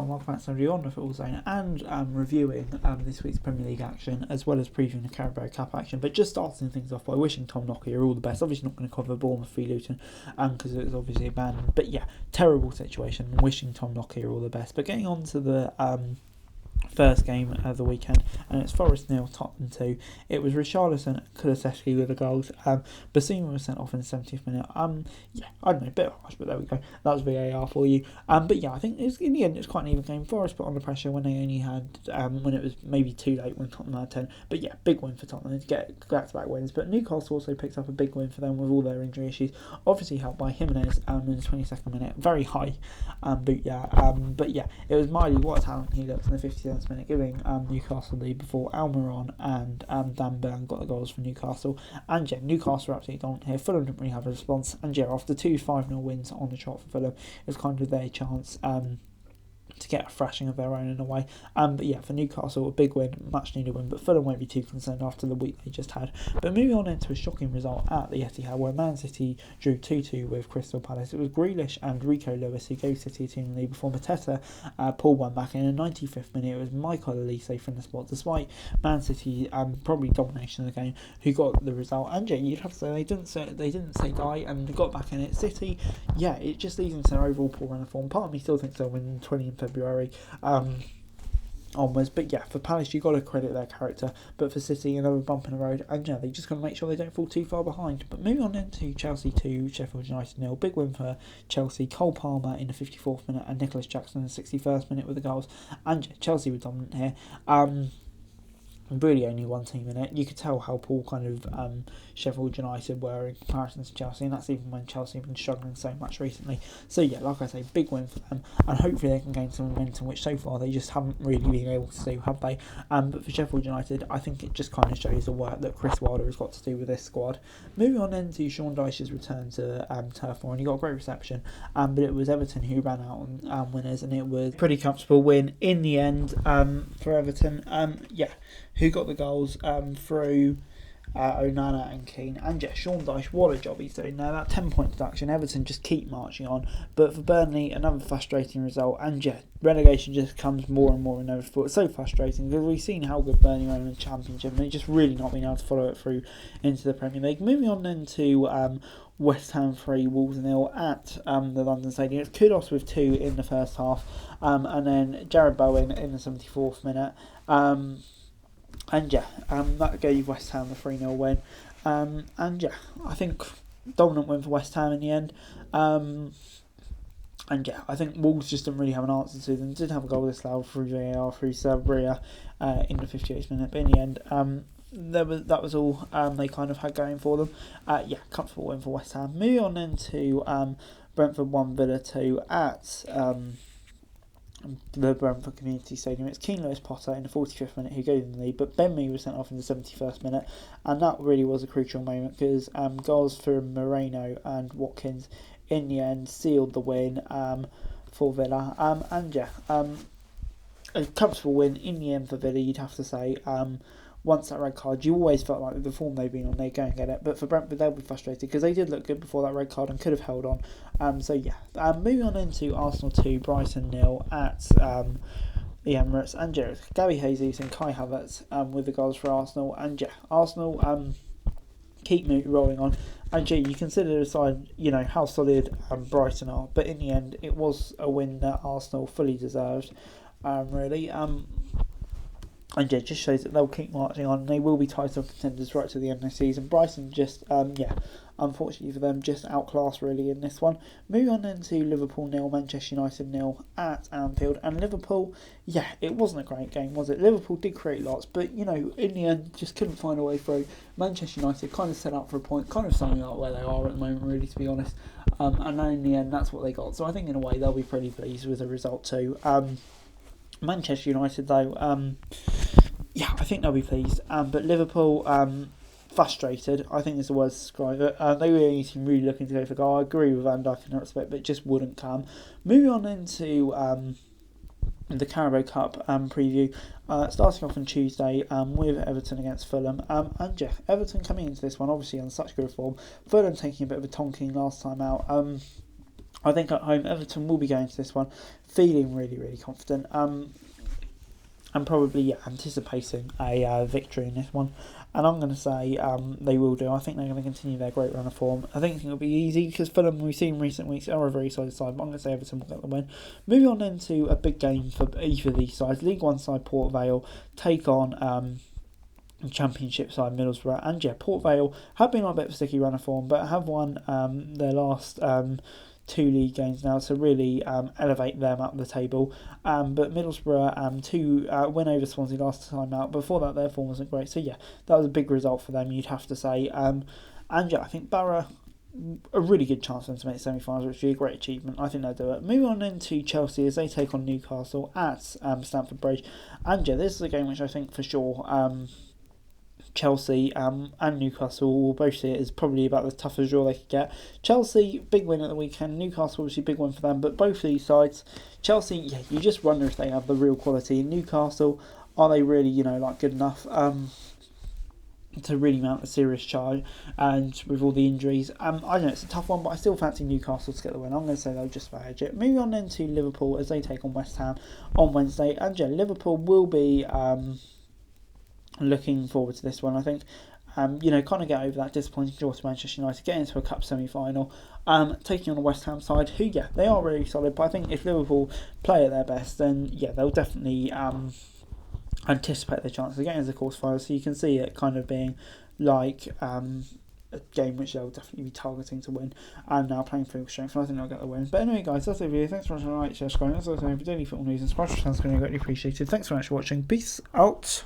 everyone, welcome back to the On the Football Zone and reviewing this week's Premier League action as well as previewing the Carabao Cup action, but just starting things off by wishing Tom Nokia all the best. Obviously not going to cover Bournemouth v Luton because it was obviously a ban, but yeah, terrible situation, wishing Tom Nokia all the best. But getting on to the first game of the weekend, and it's Forest 0, Tottenham 2. It was Richarlison and Kulusevski with the goals. Basuma was sent off in the 70th minute. Yeah, I don't know, a bit harsh, but there we go. That was VAR for you. But yeah, I think in the end it was quite an even game. Forest put on the pressure when they only had, when it was maybe too late when Tottenham had 10. But yeah, big win for Tottenham to get back-to-back wins. But Newcastle also picked up a big win for them with all their injury issues. Obviously helped by Jimenez in the 22nd minute. Very high. But yeah, it was Miley, what a talent he looks in the 57th minute, giving Newcastle the lead before Almiron and Dan Burn got the goals for Newcastle. And yeah, Newcastle were absolutely dominant here. Fulham didn't really have a response. And yeah, after two 5-0 wins on the trot for Fulham, it was kind of their chance to get a thrashing of their own in a way. But yeah, for Newcastle, a big win, much needed win, but Fulham won't be too concerned after the week they just had. But moving on into a shocking result at the Etihad, where Man City drew 2-2 with Crystal Palace. It was Grealish and Rico Lewis who gave City a 2-0 lead before Mateta pulled one back in the 95th minute. It was Michael Olise from the spot, despite Man City probably domination of the game, who got the result. And yeah, you'd have to say they didn't say die and got back in it. City, yeah, it just leads into their overall poor run of form. Part of me still thinks they'll win 20 in February onwards, but yeah, for Palace you got to credit their character, but for City another bump in the road, and yeah, they just got to make sure they don't fall too far behind. But moving on then to Chelsea 2, Sheffield United 0, big win for Chelsea. Cole Palmer in the 54th minute and Nicholas Jackson in the 61st minute with the goals, and yeah, Chelsea were dominant here. Really only one team in it. You could tell how poor kind of Sheffield United were in comparison to Chelsea, and that's even when Chelsea have been struggling so much recently. So yeah, like I say, big win for them, and hopefully they can gain some momentum, which so far they just haven't really been able to do, have they? But for Sheffield United, I think it just kind of shows the work that Chris Wilder has got to do with this squad. Moving on then to Sean Dyche's return to Turf Moor, and he got a great reception, but it was Everton who ran out on winners, and it was a pretty comfortable win in the end for Everton. Yeah, who got the goals through Onana and Keane. And yeah, Sean Dyche, what a job he's doing now. That 10-point deduction, Everton just keep marching on. But for Burnley, another frustrating result. And yeah, relegation just comes more and more inevitable. It's so frustrating because we've seen how good Burnley are in the Championship, and they've just really not been able to follow it through into the Premier League. Moving on then to West Ham 3, Wolves 0 at the London Stadium. It's Kudos with 2 in the first half, and then Jared Bowen in the 74th minute. And yeah, that gave West Ham the 3-0 win. And yeah, I think dominant win for West Ham in the end. And yeah, I think Wolves just didn't really have an answer to them. Did have a goal disallowed through VAR through Sabria in the 58th minute, but in the end, that was all they kind of had going for them. Yeah, comfortable win for West Ham. Moving on then to Brentford 1, Villa 2 at the Brentford Community Stadium. It's Keane Lewis Potter in the 45th minute who gave them the lead, but Ben Mee was sent off in the 71st minute, and that really was a crucial moment because goals from Moreno and Watkins in the end sealed the win for Villa. And yeah, a comfortable win in the end for Villa, you'd have to say. Once that red card, you always felt like with the form they've been on, they go and get it. But for Brentford, they'll be frustrated because they did look good before that red card and could have held on. So yeah, moving on into Arsenal 2, Brighton 0 at the Emirates. And yeah, Gary Jesus and Kai Havertz with the goals for Arsenal. And yeah, Arsenal keep rolling on. And yeah, you consider the side, you know, how solid Brighton are. But in the end, it was a win that Arsenal fully deserved, really. And yeah, it just shows that they'll keep marching on and they will be title contenders right to the end of the season. Brighton just, unfortunately for them, just outclassed really in this one. Moving on then to Liverpool 0, Manchester United 0 at Anfield. And Liverpool, yeah, it wasn't a great game, was it? Liverpool did create lots, but, you know, in the end, just couldn't find a way through. Manchester United kind of set up for a point, kind of summing up where they are at the moment, really, to be honest. And then in the end, that's what they got. So I think in a way, they'll be pretty pleased with the result too. Manchester United, though, yeah, I think they'll be pleased. But Liverpool, frustrated, I think is the word to describe it. They were the only team really looking to go for goal. I agree with Van Dijk in that respect, but it just wouldn't come. Moving on into the Carabao Cup preview, starting off on Tuesday with Everton against Fulham. And yeah, Everton coming into this one obviously on such good form. Fulham taking a bit of a tonking last time out. I think at home Everton will be going to this one feeling really, really confident. And probably anticipating a victory in this one. And I'm going to say they will do. I think they're going to continue their great run of form. I think it'll be easy because Fulham, we've seen in recent weeks, are a very solid side. But I'm going to say Everton will get the win. Moving on then to a big game for either of these sides. League One side Port Vale take on Championship side Middlesbrough. And yeah, Port Vale have been on a bit of a sticky run of form, but have won their last 2 league games now to really elevate them up the table. But Middlesbrough 2 win over Swansea last time out. Before that, their form wasn't great. So yeah, that was a big result for them, you'd have to say. And yeah, I think Borough, a really good chance for them to make semi-finals, which would be a great achievement. I think they'll do it. Moving on into Chelsea as they take on Newcastle at Stamford Bridge. And yeah, this is a game which I think for sure Chelsea and Newcastle will both see it as probably about the toughest draw they could get. Chelsea, big win at the weekend. Newcastle, obviously, big win for them. But both of these sides, Chelsea, yeah, you just wonder if they have the real quality. Newcastle, are they really, good enough to really mount a serious charge? And with all the injuries, I don't know, it's a tough one, but I still fancy Newcastle to get the win. I'm going to say they'll just manage it. Moving on then to Liverpool as they take on West Ham on Wednesday. And yeah, Liverpool will be looking forward to this one. I think kind of get over that disappointing draw to Manchester United, get into a cup semi-final, taking on a West Ham side who, yeah, they are really solid, but I think if Liverpool play at their best, then yeah, they'll definitely anticipate their chances of getting into the quarterfinals. So you can see it kind of being like a game which they'll definitely be targeting to win, and now playing full strength, and I think they'll get the win. But anyway, guys, that's the video. Thanks for watching. Like, share, subscribe. That's all for daily football news and sports. Sounds going to be greatly appreciated. Thanks very much for watching. Peace out.